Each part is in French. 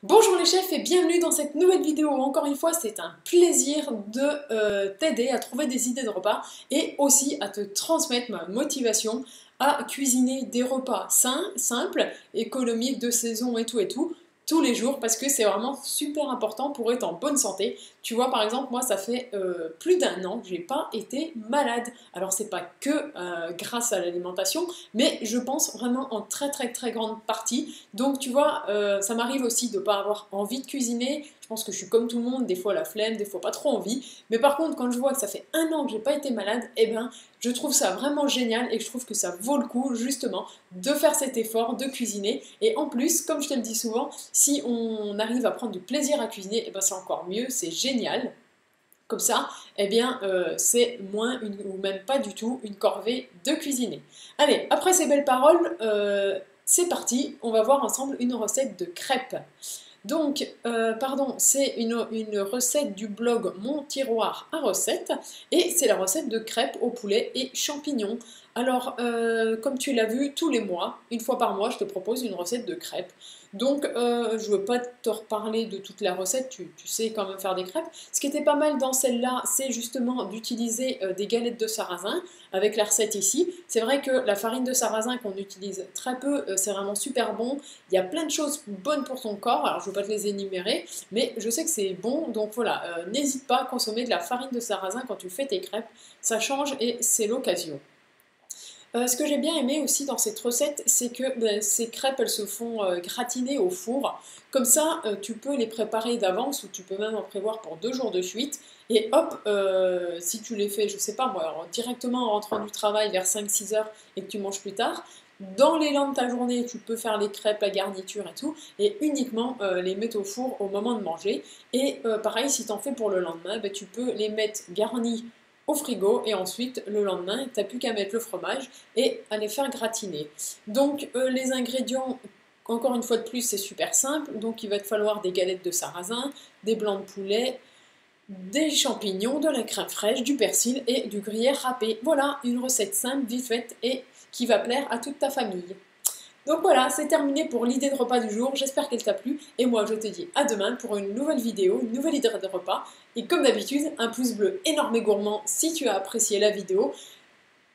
Bonjour les chefs et bienvenue dans cette nouvelle vidéo. Encore une fois, c'est un plaisir de t'aider à trouver des idées de repas et aussi à te transmettre ma motivation à cuisiner des repas sains, simples, économiques, de saison et tout, tous les jours parce que c'est vraiment super important pour être en bonne santé. Tu vois, par exemple, moi, ça fait plus d'un an que j'ai pas été malade. Alors, c'est pas que grâce à l'alimentation, mais je pense vraiment en très grande partie. Donc, tu vois, ça m'arrive aussi de ne pas avoir envie de cuisiner. Je pense que je suis comme tout le monde, des fois la flemme, des fois pas trop envie. Mais par contre, quand je vois que ça fait un an que j'ai pas été malade, eh ben, je trouve ça vraiment génial et je trouve que ça vaut le coup, justement, de faire cet effort, de cuisiner. Et en plus, comme je te le dis souvent, si on arrive à prendre du plaisir à cuisiner, eh ben, c'est encore mieux, c'est génial. Comme ça, eh bien, c'est moins ou même pas du tout une corvée de cuisiner. Allez, après ces belles paroles, c'est parti, on va voir ensemble une recette de crêpes. Donc, c'est une recette du blog Mon Tiroir à recettes et c'est la recette de crêpes au poulet et champignons. Alors, comme tu l'as vu, tous les mois, une fois par mois, je te propose une recette de crêpes. Donc, je ne veux pas te reparler de toute la recette, tu sais quand même faire des crêpes. Ce qui était pas mal dans celle-là, c'est justement d'utiliser des galettes de sarrasin avec la recette ici. C'est vrai que la farine de sarrasin qu'on utilise très peu, c'est vraiment super bon. Il y a plein de choses bonnes pour ton corps, alors je ne vais pas te les énumérer, mais je sais que c'est bon, donc voilà, n'hésite pas à consommer de la farine de sarrasin quand tu fais tes crêpes, ça change et c'est l'occasion. Ce que j'ai bien aimé aussi dans cette recette, c'est que ces crêpes, elles se font gratiner au four. Comme ça, tu peux les préparer d'avance ou tu peux même en prévoir pour 2 jours de suite. Et hop, si tu les fais, je sais pas moi, directement en rentrant du travail vers 5-6 heures et que tu manges plus tard, dans l'élan de ta journée, tu peux faire les crêpes, la garniture et tout, et uniquement les mettre au four au moment de manger. Et pareil, si tu en fais pour le lendemain, tu peux les mettre garnies au frigo et ensuite le lendemain tu n'as plus qu'à mettre le fromage et à les faire gratiner. Donc les ingrédients, encore une fois de plus, c'est super simple, donc il va te falloir des galettes de sarrasin, des blancs de poulet, des champignons, de la crème fraîche, du persil et du gruyère râpé. Voilà une recette simple, vite faite et qui va plaire à toute ta famille. Donc voilà, c'est terminé pour l'idée de repas du jour, j'espère qu'elle t'a plu, et moi je te dis à demain pour une nouvelle vidéo, une nouvelle idée de repas, et comme d'habitude, un pouce bleu énorme et gourmand si tu as apprécié la vidéo.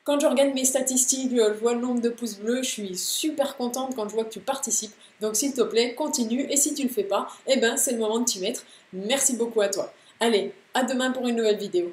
Quand je regarde mes statistiques, je vois le nombre de pouces bleus, je suis super contente quand je vois que tu participes, donc s'il te plaît, continue, et si tu ne le fais pas, eh ben c'est le moment de t'y mettre. Merci beaucoup à toi. Allez, à demain pour une nouvelle vidéo.